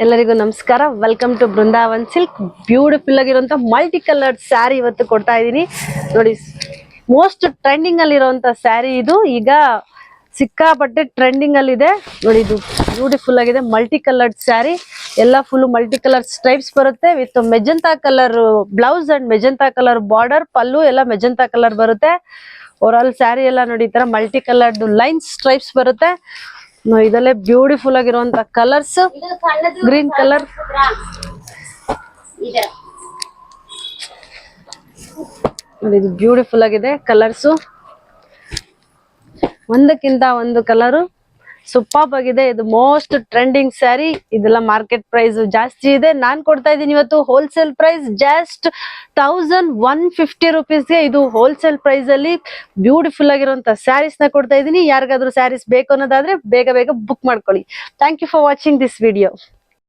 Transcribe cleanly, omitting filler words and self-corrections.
ಎಲ್ಲರಿಗೂ ನಮಸ್ಕಾರ. Welcome to Brindavan silk. Beautiful ಆಗಿರುವಂತ ಮಲ್ಟಿ ಕಲರ್ಡ್ ಸ್ಯಾರಿ ಇವತ್ತು ಕೊಡ್ತಾ ಇದೀನಿ ನೋಡಿ. ಮೋಸ್ಟ್ ಟ್ರೆಂಡಿಂಗ್ ಅಲ್ಲಿ ಇರುವಂತ ಸ್ಯಾರಿ ಇದು. ಈಗ ಸಿಕ್ಕಾಪಟ್ಟೆ ಟ್ರೆಂಡಿಂಗ್ ಅಲ್ಲಿ ಇದೆ ನೋಡಿ. ಇದು ಬ್ಯೂಟಿಫುಲ್ ಆಗಿದೆ ಮಲ್ಟಿ ಕಲರ್ಡ್ ಸ್ಯಾರಿ. ಎಲ್ಲ ಫುಲ್ ಮಲ್ಟಿ ಕಲರ್ ಸ್ಟ್ರೈಪ್ಸ್ ಬರುತ್ತೆ with magenta colour blouse and magenta colour border. Pallu ಎಲ್ಲ ಮೆಜೆಂಟಾ ಕಲರ್ ಬರುತ್ತೆ. ಓವರ್ ಆಲ್ ಸ್ಯಾರಿ ಎಲ್ಲ ನೋಡಿ ಈ ತರ ಮಲ್ಟಿ ಕಲರ್ಡ್ ಲೈನ್ಸ್ ಸ್ಟ್ರೈಪ್ಸ್ ಬರುತ್ತೆ. ಇದಲ್ಲೇ ಬ್ಯೂಟಿಫುಲ್ ಆಗಿರುವಂತ ಕಲರ್ಸ್. ಗ್ರೀನ್ ಕಲರ್, ಇದು ಬ್ಯೂಟಿಫುಲ್ ಆಗಿದೆ ಕಲರ್ಸ್. ಒಂದಕ್ಕಿಂತ ಒಂದು ಕಲರ್ ಸೂಪರ್ ಆಗಿದೆ. ಇದು ಮೋಸ್ಟ್ ಟ್ರೆಂಡಿಂಗ್ ಸ್ಯಾರಿ. ಇದೆಲ್ಲ ಮಾರ್ಕೆಟ್ ಪ್ರೈಸ್ ಜಾಸ್ತಿ ಇದೆ. ನಾನ್ ಕೊಡ್ತಾ ಇದ್ದೀನಿ ಇವತ್ತು ಹೋಲ್ಸೇಲ್ ಪ್ರೈಸ್ ಜಸ್ಟ್ 1150 ರುಪೀಸ್ಗೆ. ಇದು ಹೋಲ್ಸೇಲ್ ಪ್ರೈಸ್ ಅಲ್ಲಿ ಬ್ಯೂಟಿಫುಲ್ ಆಗಿರುವಂತ ಸ್ಯಾರೀಸ್ ನ ಕೊಡ್ತಾ ಇದ್ದೀನಿ. ಯಾರಿಗಾದ್ರೂ ಸ್ಯಾರೀಸ್ ಬೇಕು ಅನ್ನೋದಾದ್ರೆ ಬೇಗ ಬೇಗ ಬುಕ್ ಮಾಡ್ಕೊಳ್ಳಿ. Thank you for watching this video.